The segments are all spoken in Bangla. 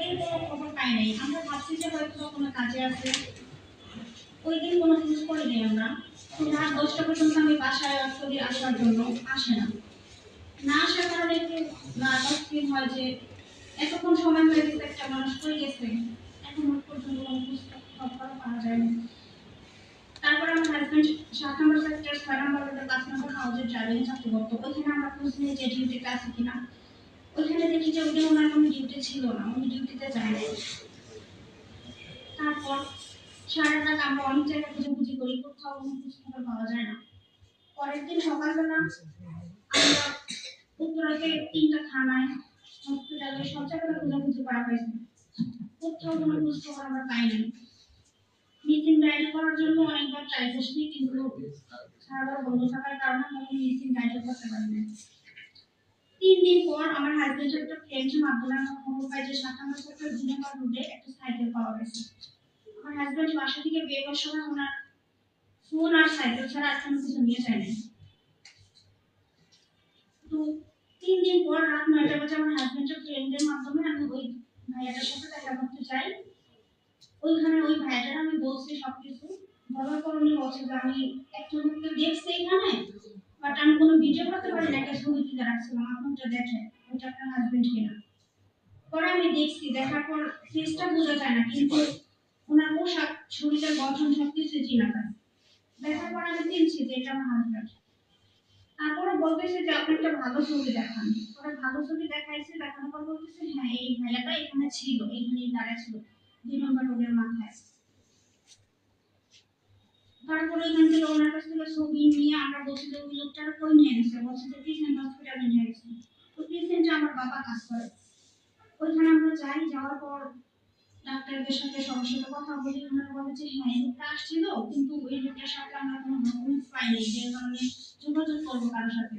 দিন কোনো খবর পাই নাই। আমরা ভাবছি যে হয়তো কোনো কাজে আছে। ওই দিন কোনো খোঁজ করিনি আমরা। রাত ১০টা পর্যন্ত আমি বাসায় আসলে আসার জন্য আসে না। না আসার কারণে একটু নার্ভাস ফিল হয় যে এতক্ষণ সময় হয়ে গেছে, একটা মানুষ কই গেছে, এখনো পর্যন্ত কোনো খবর পাওয়া যায়নি। তারপর আমার হাজবেন্ড ৭ নম্বর সেক্টর ৬ নম্বর রোডের ৫ নম্বর হাউসের ড্রাইভিং চাকরি করতো। ওইখানে আমরা খোঁজ নিয়ে যে ডিউটিতে আছে কিনা, ওইখানে দেখি যে ওইদিন ওনার কোনো ডিউটি ছিল না, উনি ডিউটিতে যায় নাই। তারপর সারা রাত আমরা অনেক জায়গায় খোঁজাখুঁজি করি, কোথাও কোনো খোঁজ খবর পাওয়া যায় না। পরের দিন সকালবেলা আমরা উত্তরাতে ৩টা থানায়, হসপিটালে সব জায়গায় খোঁজাখুঁজি করা হয়েছে, কোথাও কোনো খোঁজ খবর আমরা পাইনি। মিসিং ডায়েরি করার জন্য অনেকবার ট্রাই করছি, কিন্তু সারাবার বন্ধ থাকার কারণে আমরা মিসিং ডায়েরি করতে পারি না। ৩ দিন পর আমার হাজবেন্ডের একটা ফ্রেন্ডের মাধ্যমে আমরা খবর পাই যে ৭ নম্বর সেক্টর ২ নম্বর রোডে একটা সাইকেল পাওয়া গেছে। আমার হাজবেন্ড বাসা থেকে বের হওয়ার সময় ওনার ফোন আর সাইকেল ছাড়া আর কোনো কিছু নিয়ে যায় নাই। তো ৩ দিন পর রাত ৯টা বাজে আমার হাজবেন্ডের ফ্রেন্ডের মাধ্যমে আমি ওই ভাইয়াটার সাথে দেখা করতে চাই। ওইখানে ওই ভাইয়াটার আমি বলছি সবকিছু, বলার পর উনি বলছে যে আমি একটা লোককে দেখছি এখানে, বাট আমি কোনো ভিডিও করতে পারি না, একটা ছবি তুলে রাখছিলাম, আপনারটা দেখেন ওইটা আপনার হাজবেন্ড কিনা। পরে আমি দেখছি, দেখার পর ফেসটা বোঝা যায় না, কিন্তু ওনার পোশাক, শরীরের গঠন সবকিছু চিনা যায়। দেখার পর আমি চিনছি যে এটা আমার হাজবেন্ড। তারপরে বলতেছে যে আপনি একটা ভালো ছবি দেখান। পরে ভালো ছবি দেখাইছে, দেখানোর পর বলতেছে হ্যাঁ এই ভাইয়াটা এখানে ছিল, এইখানেই দাঁড়ায় ছিল ২ নম্বর রোডের মাথায়। তারপরে এখান থেকে ওনার কাছ থেকে ছবি নিয়ে আমরা বলছি যে ওই লোকটার কই নিয়ে গেছে, বলছে যে ক্রিসেন্ট হসপিটালে নিয়ে গেছে। তো ক্রিসেন্টে আমার বাবা কাজ করে, ওইখানে আমরা যাই, যাওয়ার পর ডাক্তারদের সাথে সবার সাথে কথা বলি। ওনারা বলে যে হ্যাঁ এই লোকটা আসছিল, কিন্তু ওই লোকটার সাথে আমরা কোনো ডকুমেন্টস পাইনি, যে কারণে যোগাযোগ করবো কারোর সাথে।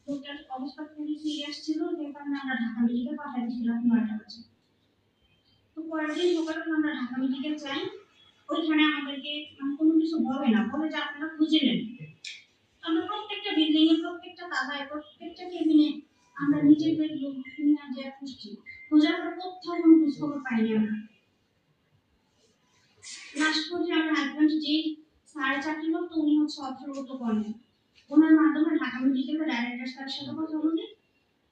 লোকটার অবস্থা খুবই সিরিয়াস ছিল, যে কারণে আমরা ঢাকা মেডিকেল পাঠিয়ে দিয়েছিলাম ৯টা বাজে। তো পরের দিন সকালে আমরা ঢাকা মেডিকেল যাই, ওইখানে আমাদেরকে কোনো কিছু বলে না, বলে যে আপনারা খুঁজে নেন। আমরা প্রত্যেকটা বিল্ডিং এ, প্রত্যেকটা তালায়, প্রত্যেকটা কেবিনে আমরা নিজেদের লোক নিয়ে যে খুঁজছি, খোঁজার পর কোথাও কোনো খোঁজ খবর পাইনি আমরা। লাস্ট পর্যন্ত আমার হাজবেন্ড যে স্যারের চাকরি করতো, উনি হচ্ছে অর্থগত কর্মী, ওনার মাধ্যমে ঢাকা মেডিকেলের ডাইরেক্টর স্যারের সাথে কথা বলি।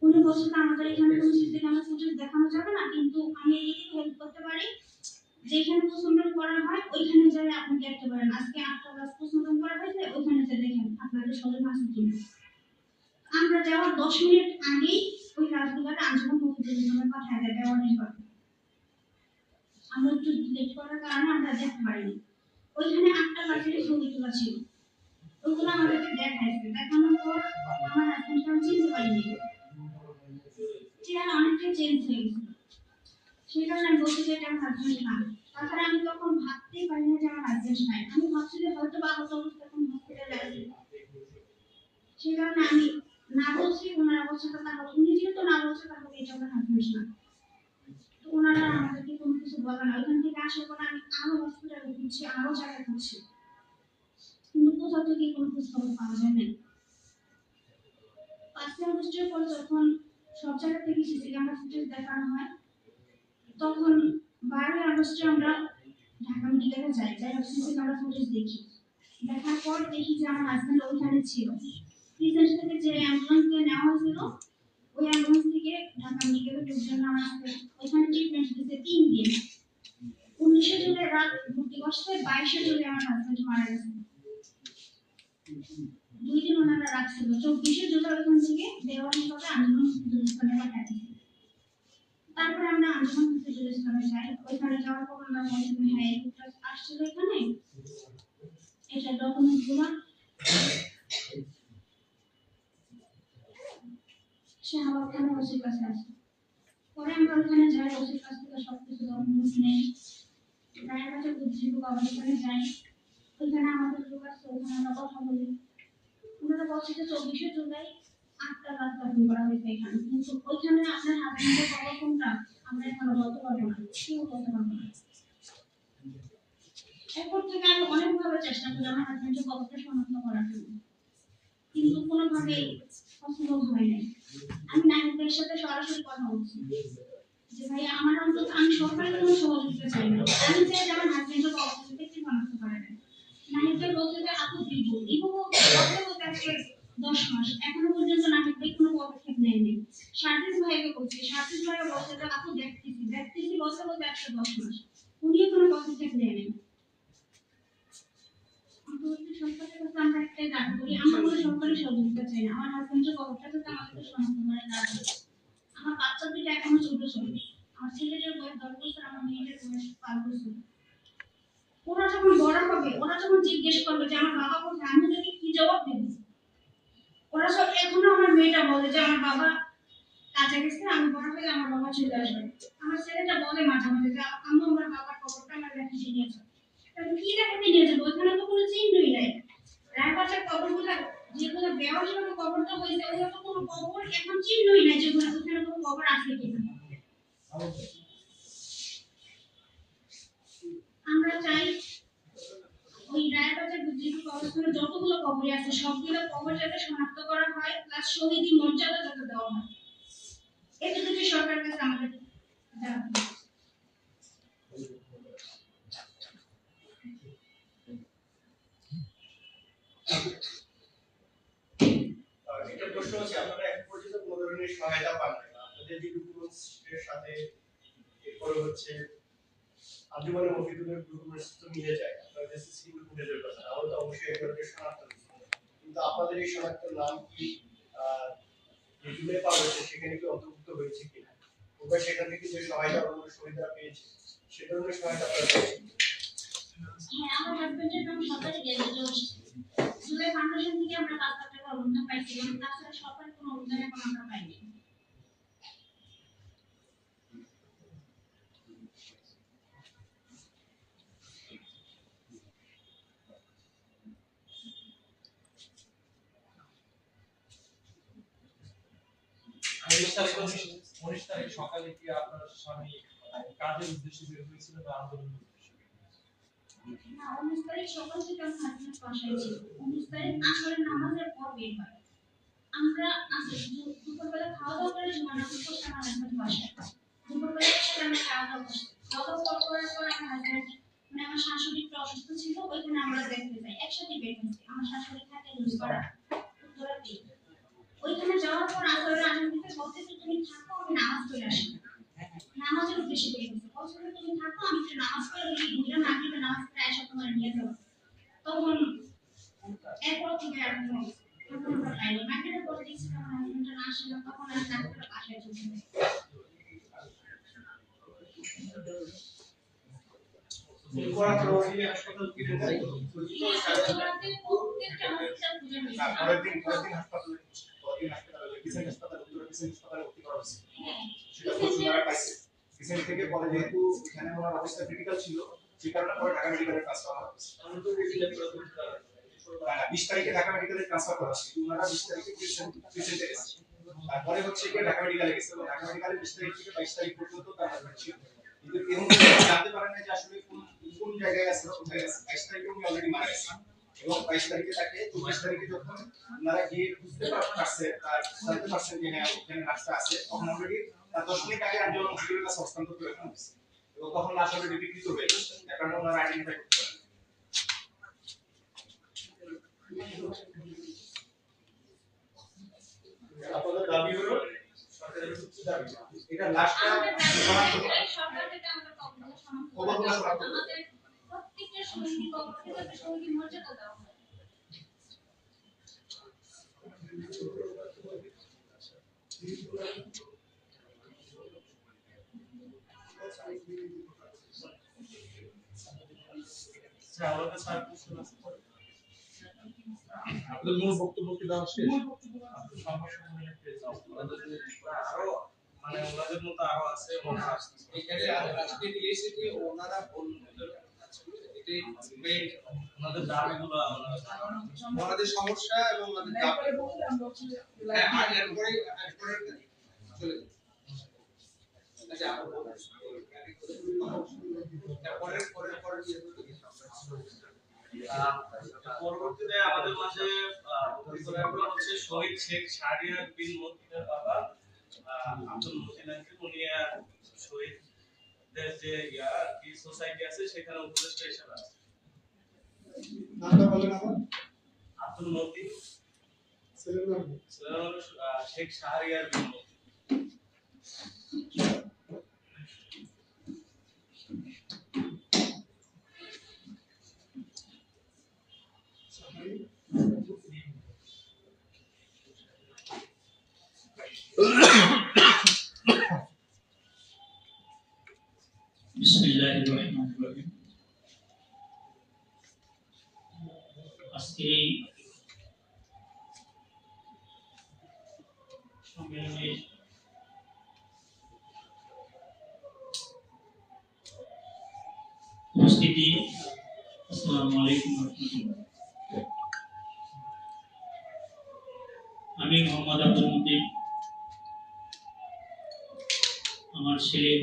উনি বলছেন আমাদের এখানে কোনো সিসি ক্যামেরা ফুটেজ দেখানো যাবে না, কিন্তু আমি এইদিকে হেল্প করতে পারি, যেখানে পোস্টমর্টম করা হয় ওইখানে যাই আপনি দেখতে পারেন, আজকে ৮টা ক্লাস পোস্টমর্টম করা হয়েছে, ওইখানে যে দেখেন আপনাদের সবাই আছে কিনা। আমরা যাওয়ার ১০ মিনিট আগেই ওই কাজগুলোকে আঞ্জুমান মফিজুল ইসলামের পাঠায় দেয় দেওয়ানি করে। আমরা একটু লেট করার কারণে আমরা দেখতে পারিনি। ওইখানে ৮টা ক্লাসের ছবি তোলা ছিল, ওইগুলো আমাদেরকে দেখাইছে। দেখানোর পর আমার হাজবেন্ডকে আমি চিনতে পারিনি, চেহারা অনেকটা চেঞ্জ হয়ে গেছে। সেই কারণে আমি বলছি যে এটা আমার হাজবেন্ড না। তাছাড়া আমি তখন ভাবতেই পারি না যে আমার হাজবেন্ড নাই, আমি ভাবছি যে হয়তো বা আহত অবস্থায় এখন হসপিটালে আছে। সেই কারণে আমি না বলছি, ওনারা বলছে তাহলে উনি যেহেতু না বলছে তাহলে এটা আমার হাজবেন্ড না। তো ওনারা আমাদেরকে কোনো কিছু বলে না। ওইখান থেকে আসার পর আমি আরো হসপিটালে ঘুরছি, আরো জায়গায় ঘুরছি, কিন্তু কোথাও থেকে কোনো খোঁজ খবর পাওয়া যায় না। ৫ আগস্টের পর যখন সব জায়গা থেকে সিসি ক্যামেরা ফুটেজ দেখানো হয়, তখন ১২ আগস্টে আমরা ঢাকা মেডিকেলে যাই, যাই সিসি ক্যামেরা ফুটেজ দেখি। দেখার পর দেখি যে আমার হাজবেন্ড ওইখানে ছিল। প্রিজেন্ট থেকে যে অ্যাম্বুলেন্সে নেওয়া হয়েছিল, ওই অ্যাম্বুলেন্স থেকে ঢাকা মেডিকেলে লোকজন আমাকে ওইখানে ট্রিটমেন্ট দিতে ৩ দিন। ১৯শে জুলাই রাত ভর্তি করছে, ২২শে জুলাই আমার হাজবেন্ড মারা গেছে। ২ দিন ওনারা রাখছিল, ২৪শে জুলাই ওখান থেকে দেওয়ানি করে আঞ্জুমান মফিজুল ইসলামে পাঠিয়ে দিয়েছে। তারপরে আমরা আঞ্জুমান মফিজুল ইসলামে যাই, ওইখানে যাওয়ার পর আমরা বলছি হ্যাঁ এই লোকটা আসছিল এখানে, এটা ডকুমেন্ট গুলো শাহবাগ থানা ওসির কাছে আছে। পরে আমরা ওখানে যাই, ওসির কাছ থেকে সবকিছু ডকুমেন্টস নেই, রায়ের কাছে বুদ্ধিজীবী কমিশনে যাই, ওইখানে আমাদের লোক আছে, ওখানে আমরা কথা বলি। ওনারা বলছে যে ২৪শে জুলাই ৮টা রাত দাফন করা হয়েছে এখানে, কিন্তু ওইখানে আপনার হাজবেন্ডের খবর কোনটা আমরা এখনো বলতে পারবো না, কেউ বলতে পারবো না। এরপর থেকে আমি অনেকভাবে চেষ্টা করি আমার হাজবেন্ডের খবরটা শনাক্ত করার জন্য, কিন্তু কোনোভাবেই পসিবল হয় নাই। আমি নাহিদের সাথে সরাসরি কথা বলছি যে ভাই আমার অন্তত আমি সরকারি কোনো সহযোগিতা চাই না। আমি চাই যে আমার হাজবেন্ডের অবস্থা থেকে শনাক্ত করা যায়। নাহিদকে বলতে যে আপু দিব বলতে আজকে 10 মাস এখনো পর্যন্ত নাহিদ ভাই কোনো পদক্ষেপ নেয়নি। সার্জিস ভাইকে বলছি, সার্জিস ভাই বলছে যে আপু দেখতেছি বলতে আজকে 10 মাস উনিও কোনো পদক্ষেপ নেয়নি। সরকারের কাছে আমরা একটাই দাবি করি, আমরা কোনো সরকারি সহযোগিতা চাই না। আমার হাজবেন্ডের খবরটা যাতে আমাদের শনাক্ত করে দেওয়া হয়। আমার বাচ্চা দুটো এখনো ছোট ছোট, আমার ছেলেটার বয়স 10 বছর, আমার মেয়েটার বয়স 5 বছর। ওরা যখন বড় হবে, ওরা যখন জিজ্ঞেস করবে যে আমার বাবা কোথায়, আমি ওদেরকে কি জবাব দেব? ওরা সব এখনো আমার মেয়েটা বলে যে আমার বাবা কাজে গেছে, আমি বড় হলে আমার বাবা চলে আসবে। আমার ছেলেটা বলে মাঝে মাঝে যে আম্মু আমার বাবার খবরটা আমার রেখে নিয়ে যাও। কি দেখাতে নিয়ে যাবো? ওখানে তো কোনো চিহ্নই নাই। রায়পাশের কবরগুলো যেগুলো বেওয়ার জন্য কবরটা হয়েছে, ওগুলো তো কোনো কবর এখন চিহ্নই নাই যে ওখানে কোনো কবর আছে কিনা। আমরা চাই ওই রায়পাশের যেহেতু কবরস্থানে যতগুলো কবর আছে সবগুলো কবর যাতে শনাক্ত করা হয়, প্লাস শহীদি মর্যাদা যাতে দেওয়া হয়। এটা যদি সরকারের কাছে আমাদের একটা প্রশ্ন হচ্ছে, আপনারা এখন পর্যন্ত কোনো ধরনের সহায়তা পান না। আপনাদের যে ডকুমেন্টসের সাথে এরপরে হচ্ছে আঞ্জুমানের মফিদুলের ডকুমেন্টস তো মিলে যায়, আপনাদের যে সিসিটিভি ফুটেজের কথা, তাহলে তো অবশ্যই এগুলোকে শনাক্ত করতে হবে। কিন্তু আপনাদের এই শনাক্ত নাম কি যেগুলো পাওয়া গেছে সেখানে কি অন্তর্ভুক্ত হয়েছে কিনা, ওটা সেখান থেকে যে সহায়তা আমরা শহীদরা পেয়েছে সে ধরনের সহায়তা আপনারা পেয়েছেন? হ্যাঁ, আমার হাজবেন্ডের নাম সরকারি গেজেটে আসছে। জুলাই ফাউন্ডেশন থেকে আমরা 5 লাখ টাকা অনুদান পাইছিলাম, তাছাড়া সরকারি কোনো অনুদান এখন আমরা পাইনি। উনিশ তারিখ সকালে কি আপনার স্বামী কাজের উদ্দেশ্যে বের হয়েছিল না আন্দোলনের উদ্দেশ্যে? না, 19 তারিখ সকাল থেকে আমার হাজবেন্ড বাসায় ছিল। 19 তারিখ আসরের নামাজের পর বের হয়। আমরা দুপুরবেলা খাওয়া দাওয়া করে জুমার নামাজ পড়তে আমার হাজবেন্ড বাসায়। দুপুরবেলা এসে আমরা খাওয়া দাওয়া করছি। খাওয়া দাওয়া করার পর আমার হাজবেন্ড মানে আমার শাশুড়ি একটু অসুস্থ ছিল, ওইখানে আমরা দেখতে যাই, একসাথে বের হয়েছি। আমার শাশুড়ি থাকে লুজপাড়া উত্তরাতে। ওইখানে যাওয়ার পর আসরের আজান দিতে বলতেছে তুমি থাকো, আমি নামাজ পড়ে আসি। নামাজের উদ্দেশ্যে বের হয়েছে, বলছে তুমি থাকো, আমি একটু নামাজ পড়ে ওই দুইটা মাগরিবের নামাজ পড়ে আয়সা তোমার নিয়ে যাবো। তখন এরপর থেকে আর কোনো আমরা পাইনি। মাগরিবের পরে দেখছি আমার হাজবেন্ড না আসলে, তখন আর ডাক্তার বাসায় চলে যায়। হাসপাতাল কি দেন? প্রত্যেকটা হসপিটাল খুঁজে নিয়েছি। পরের দিন হাসপাতালে হাসপাতালে ভর্তি করা হয়েছে। সেটা ওনারা পাইছে। রিসেন্ট থেকে পরে যেহেতু এখানে ওনার অবস্থা ক্রিটিক্যাল ছিল, সেই কারণে পরে ঢাকা মেডিকেলে ট্রান্সফার করা হয়েছে। 20 তারিখে ঢাকা মেডিকেলে ট্রান্সফার করা হয়েছে। ওনারা 20 তারিখে পেশেন্টে গেছে। তারপরে হচ্ছে কি ঢাকা মেডিকেলে গেছে। ঢাকা মেডিকেলে 20 তারিখ থেকে 22 তারিখ পর্যন্ত তার হাজবেন্ড ছিল। কিন্তু এর মধ্যে জানতে পারেন না যে আসলে কোন জায়গায় আছে, কোথায় আছে। 22 তারিখে উনি অলরেডি মারা গেছে। এবং 22 তারিখে তাকে 24 তারিখে যখন ওনারা গিয়ে বুঝতে পারছে, আর জানতে পারছেন যে হ্যাঁ ওখানে রাস্তা আছে, তখন অলরেডি তার 10 মিনিট আগে আন্দোলন মহিলার কাছে হস্তান্তর করে ফেলা হয়েছে। এবং তখন লাশ অলরেডি বিকৃত হয়ে গেছে। এর কারণে ওনারা আইডেন্টিফাই করতে পারেন। আপনাদের দাবি হলো সরকারের কাছে দাবি এটা লাশটা সরকার থেকে আমরা কবরগুলো শনাক্ত করতে, আমাদের প্রত্যেকটা শহীদ কবর থেকে শহীদ মর্যাদা দেওয়া হয়। আপনাদের মূল বক্তব্য কি দেওয়া শেষ? আরো মানে ওনাদের মতো আরো আছে এখানে আজকে দিয়েছে যে ওনারা ওনাদের দাবিগুলো ওনাদের সমস্যা এবং ওনাদের দাবি হ্যাঁ এরপরে চলে আচ্ছা পরবর্তীতে আমাদের মাঝে হচ্ছে শহীদ শেখ শাহরিয়ার বিন মতিনের বাবা আব্দুল মতিন, উনি শহীদ যে কি সোসাইটি আছে সেখানে উপদেষ্টা হিসেবে আছে। নামটা বলেন আবার। আব্দুল মতিন ছেলের নাম কি? শেখ শাহরিয়ার বিন মতিন। বিসমিল্লাহির রহমানির রহিম। আজকে এই সম্মেলনে উপস্থিতি, আসসালামু আলাইকুম ওয়া রাহমাতুল্লাহ। আমি মোহাম্মদ আব্দুল মতিন, আমার ছেলে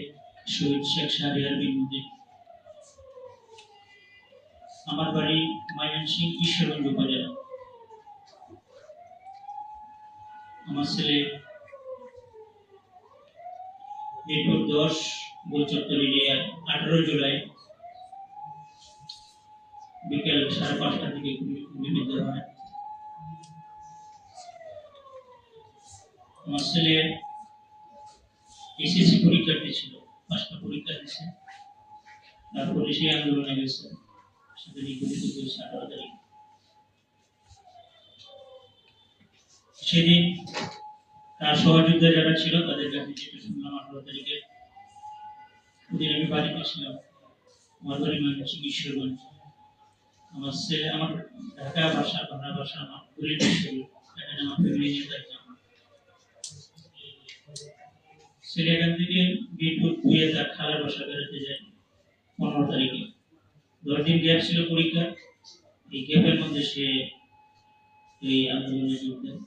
শহীদ শেখ শাহরিয়ার বিন মতিন। আমার বাড়ি ময়মনসিংহ ঈশ্বরগঞ্জ উপজেলা। আমার ছেলে মিরপুর 10 গোলচত্বর এরিয়ার 18 জুলাই বিকেল 5:30 থেকে গুলিবিদ্ধ হয়। আমার ছেলে এসএসসি পরীক্ষার্থী ছিল, 5টা পরীক্ষা দিয়েছে, তারপরে সে আন্দোলনে গেছে, সেখানে গুলিবিদ্ধ হয়েছে 18 তারিখ। সেদিন তার সহযোদ্ধা যারা ছিল তাদের কাছে যেটা শুনলাম 18 তারিখে, ওদিন আমি বাড়িতে ছিলাম, আমার বাড়ি ময়মনসিংহ ঈশ্বরগঞ্জ। আমার ছেলে, আমার ঢাকা ভাষা, বাংলা ভাষা আমার পরিবেশ ছিল, এখানে আমার ফ্যামিলি নিয়ে থাকতাম। ছেলে এখান থেকে মিরপুর 2-এ তার খালার বাসা বেড়াতে যায় 15 তারিখে। 10 দিন গ্যাপ ছিল পরীক্ষা, এই গ্যাপের মধ্যে সে এই আন্দোলনে যোগ দেয়।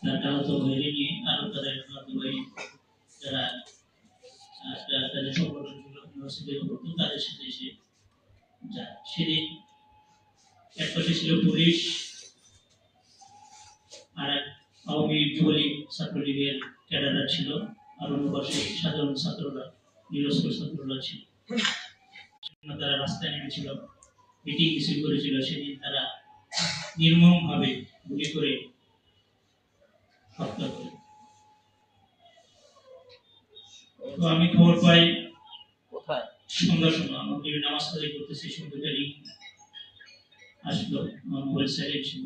তার আহত ভাইরে নিয়ে আরো তাদের আহত ভাই যারা তাদের সংগঠন ছিল, ইউনিভার্সিটিতে পড়তো, তাদের সাথে এসে যায়। সেদিন এক পাশে ছিল পুলিশ, আর এক আওয়ামী যুবলীগ ছাত্রলীগের ক্যাডাররা ছিল, আর অন্য পাশে সাধারণ ছাত্ররা, নিরস্ত্র ছাত্ররা ছিল। তারা রাস্তায় নেমেছিল, মিটিং মিছিল করেছিল। সেদিন তারা নির্মমভাবে গুলি করে হত্যা করে। তো আমি খবর পাই সন্ধ্যার সময়, আমাকে নামাজ আদায় করতেছি, সন্ধ্যাটারই আসলো, আমার মোবাইল সাইলেন্ট ছিল।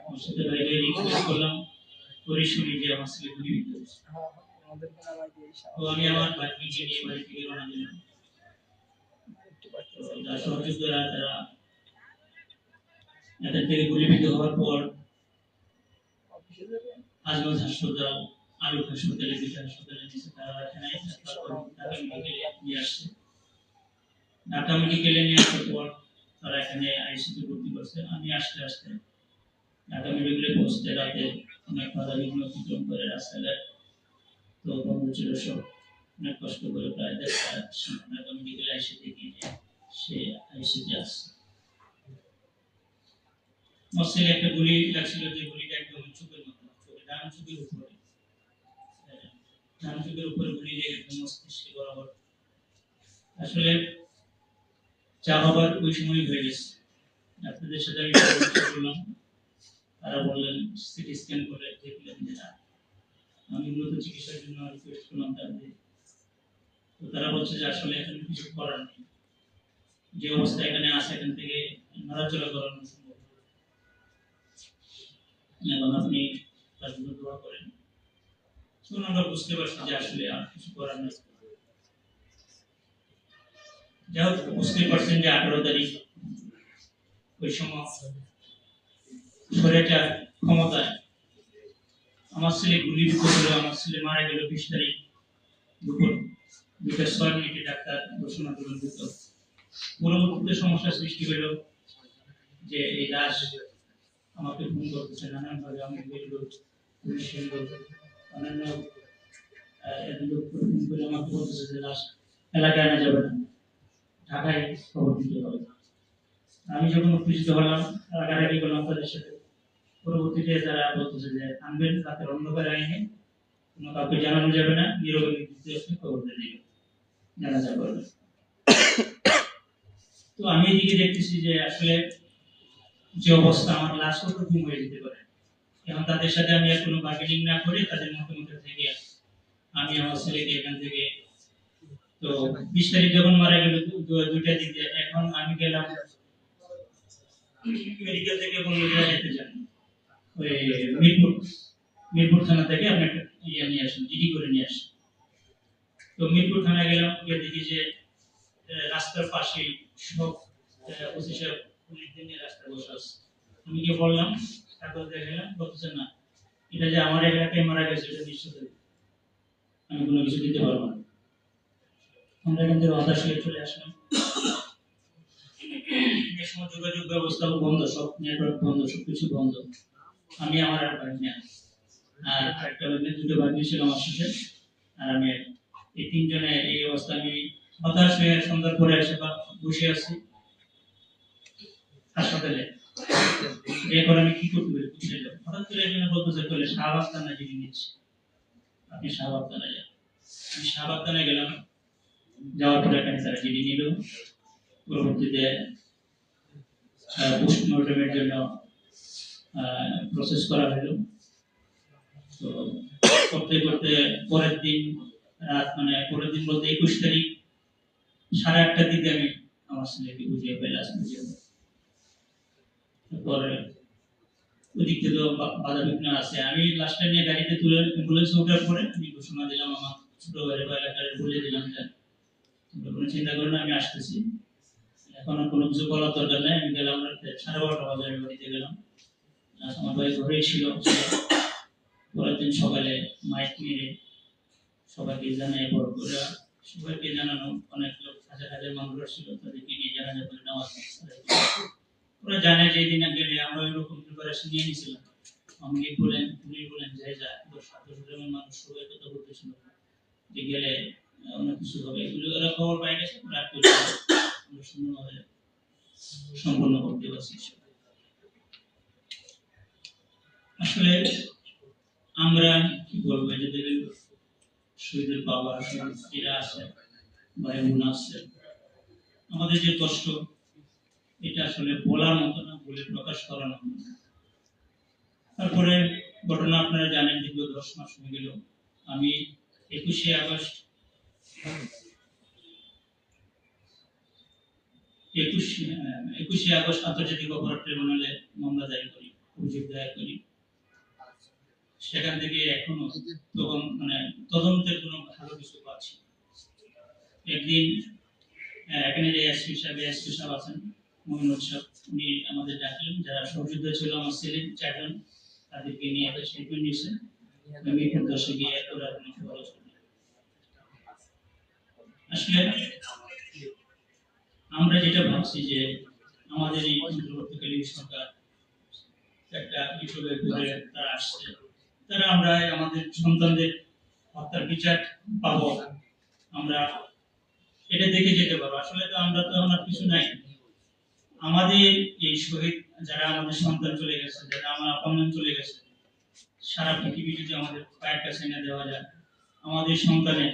আমার সাথে বাইরে রিকোয়েস্ট করলাম, করে শুনি যে আমার ছেলে গুলিবিদ্ধ হয়েছে। তো আমি আমার ভাগ্নিকে নিয়ে বাড়ি থেকে রওনা দিলাম। যারা সহযোদ্ধারা তারা এখান থেকে গুলিবিদ্ধ হওয়ার পর আজমত হাসপাতাল, আলুক হাসপাতালে, দুইটা হাসপাতালে নিয়েছে। তারা এখানে ঢাকা মেডিকেলে নিয়ে আসছে। ঢাকা মেডিকেলে নিয়ে আসার পর তারা এখানে আইসিইউতে ভর্তি করছে। আমি আসতে আসতে ঢাকা মেডিকেলে পৌঁছতে রাতে অনেক বাধা বিঘ্ন অতিক্রম করে, রাস্তাঘাট তো বন্ধ ছিল সব, অনেক কষ্ট করে প্রায় 10টার সময় ঢাকা মেডিকেলে এসে দেখি যে সে আইসিইউতে আসছে। আমার ছেলে একটা গুলি লাগছিল, যে গুলিটা একদম চোখের মতো, ডান চোখের উপরে, ডান চোখের উপরে গুলি লেগে একদম মস্তিষ্কে বরাবর। আসলে যা হবার ওই সময় হয়ে গেছে। ডাক্তারদের সাথে আমি পরামর্শ করলাম, তারা বললেন সিটি স্ক্যান করে দেখলেন যে না। আমি উন্নত চিকিৎসার জন্য রিকোয়েস্ট করলাম তাদের, তো তারা বলছে যে আসলে এখন কিছু করার নেই, যে অবস্থা এখানে আছে এখান থেকে নড়াচড়া করানো সম্ভব না, এবং আপনি তার জন্য দোয়া করেন। তখন আমরা বুঝতে পারছি যে আসলে আর কিছু করার নেই। যাই হোক, বুঝতে পারছেন যে 18 তারিখ ওই সময় সরেটা ক্ষমতায়, আমার ছেলে গুলিবিদ্ধ হলো, আমার ছেলে মারা গেল 20 তারিখ দুপুর 2:06 ডাক্তার ঘোষণা করলেন মৃত। পরবর্তীতে সমস্যা সৃষ্টি হইল যে এই লাশ আমাকে ফোন করতেছে নানানভাবে, আমি পুলিশ অন্যান্য লোক ফোন করে আমাকে বলতেছে যে লাশ এলাকায় আনা যাবে না, ঢাকায় খবর দিতে হবে। আমি যখন উত্তেজিত হলাম, রাগারাগি করলাম তাদের সাথে। পরবর্তীতে তারা বলতেছে যে আনবেন রাতের অন্ধকারে আইনে, কোনো কাউকে জানানো যাবে না, নীরবে নির্দিষ্ট খবর দিয়ে দিবে, জানাজা করবে। তো আমি এদিকে দেখতেছি যে আসলে যে অবস্থা, আমার লাশ কত ঘুম হয়ে যেতে পারে। এখন তাদের সাথে আমি আর কোনো বার্গেনিং না করে তাদের মতামত থেকে আমি আমার ছেলেকে এখান থেকে, তো 20 তারিখ যখন মারা গেল 2টার দিকে, এখন আমি গেলাম মেডিকেল থেকে, বললো যে যেতে যান ওই মিরপুর থানা থেকে আপনি একটা ইয়ে নিয়ে আসেন, জিডি করে নিয়ে আসেন। তো মিরপুর থানায় গেলাম, গিয়ে দেখি যে রাস্তার পাশে সব ওসি সাহেব পুলিশদের নিয়ে রাস্তায় বসে আছে। আমি গিয়ে বললাম, তারপর দেখালাম, বলতেছে না, এটা যে আমার এলাকায় মারা গেছে এটা নিশ্চিত, আমি কোনো কিছু দিতে পারবো না। আমরা এখান থেকে হতাশ হয়ে চলে আসলাম। এই সময় যোগাযোগ ব্যবস্থা বন্ধ, সব নেটওয়ার্ক বন্ধ, সবকিছু বন্ধ। আমি আমার আর ভাই না, আর একটা ভাই, দুটো ভাই ছিল আমার সাথে, আর আমি, এই তিনজনে এই অবস্থা। আমি হতাশ হয়ে সন্ধ্যার পরে এসে বসে আছি হাসপাতালে, এরপর আমি কি করতে পারি, কোথায় যাবো। হঠাৎ করে একজন বলতেছে, বলে শাহবাগ থানা জিডি নিচ্ছে, আপনি শাহবাগ থানায় যান। আমি শাহবাগ থানায় গেলাম, যাওয়ার পরে এখানে তারা জিডি নিল। পরবর্তীতে পোস্টমর্টমের জন্য প্রসেস করা হলো। তো করতে করতে পরের দিন রাত, মানে পরের দিন বলতে 21 তারিখ 8:30টার দিকে আমি আমার ছেলেকে বুঝিয়ে পেলাম। তারপরে ওদিক থেকে বাধা বিঘ্ন আছে। আমি লাস্টটা নিয়ে গাড়িতে তুলে অ্যাম্বুলেন্সে ওঠার পরে আমি ঘোষণা দিলাম আমার ছোট ভাই বা এলাকার, বলে দিলাম যে তোমরা কোনো চিন্তা করো না, আমি আসতেছি, এখন আর কোনো কিছু বলার দরকার নেই। আমি গেলাম 12:30 বাজে, আমি বাড়িতে গেলাম। আমার ভাই ঘরেই ছিল। পরের দিন সকালে মাইক মেরে সবাইকে জানাই, বড় করে সবাইকে জানানো, অনেক লোক, হাজার হাজার মানুষ ছিল, তাদেরকে নিয়ে জানাজা করে নেওয়া। ওরা জানে যে এই দিন গেলে আমরা ওইরকম প্রিপারেশন নিয়ে নিয়েছিলাম। আমি বলেন, উনি বলেন যে যা 10-12 জনের মানুষ সবাই কথা বলতেছিল যে গেলে অনেক কিছু হবে, এগুলো ওরা খবর পাই গেছে, আমরা সুন্দরভাবে সম্পন্ন করতে পারছি। আসলে আমরা কি বলবো, যে দেখেন শহীদের বাবা, শহীদ স্ত্রীরা আছে, ভাই বোন আছে, আমাদের যে কষ্ট, এটা আসলে বলার মতো না, বলে প্রকাশ করার মতো না। তারপরে ঘটনা আপনারা জানেন, দীর্ঘ 10 মাস হয়ে গেল। আমি 21শে আগস্ট আন্তর্জাতিক অপরাধ ট্রাইব্যুনালে মামলা দায়ের করি, অভিযোগ দায়ের করি। সেখান থেকে এখনো তখন মানে তদন্তের কোনো ভালো কিছু পাচ্ছি। একদিন এখানে যে এসপি সাহেব আছেন, মোহাম্মদ সাহেব, উনি আমাদের ডাকলেন, যারা সহযোদ্ধা ছিল আমার ছেলে 4 জন, তাদেরকে নিয়ে একটা স্টেটমেন্ট নিয়েছেন। আমি এখন দশে গিয়ে ওরা কোনো খবর শুনি। আসলে আমরা যেটা ভাবছি যে আমাদের এই অন্তর্বর্তীকালীন সরকার একটা হিসেবে করে তারা আসছে, তারা আমরা আমাদের সন্তানদের হত্যার বিচার পাবো, আমরা এটা দেখে যেতে পারবো। আসলে তো আমরা তো আমার কিছু নাই। আমাদের এই শহীদ যারা আমাদের সন্তান চলে গেছে, যারা আমার আপনজন চলে গেছে, সারা পৃথিবী যদি আমাদের পায়ের কাছে এনে দেওয়া যায়, আমাদের সন্তানের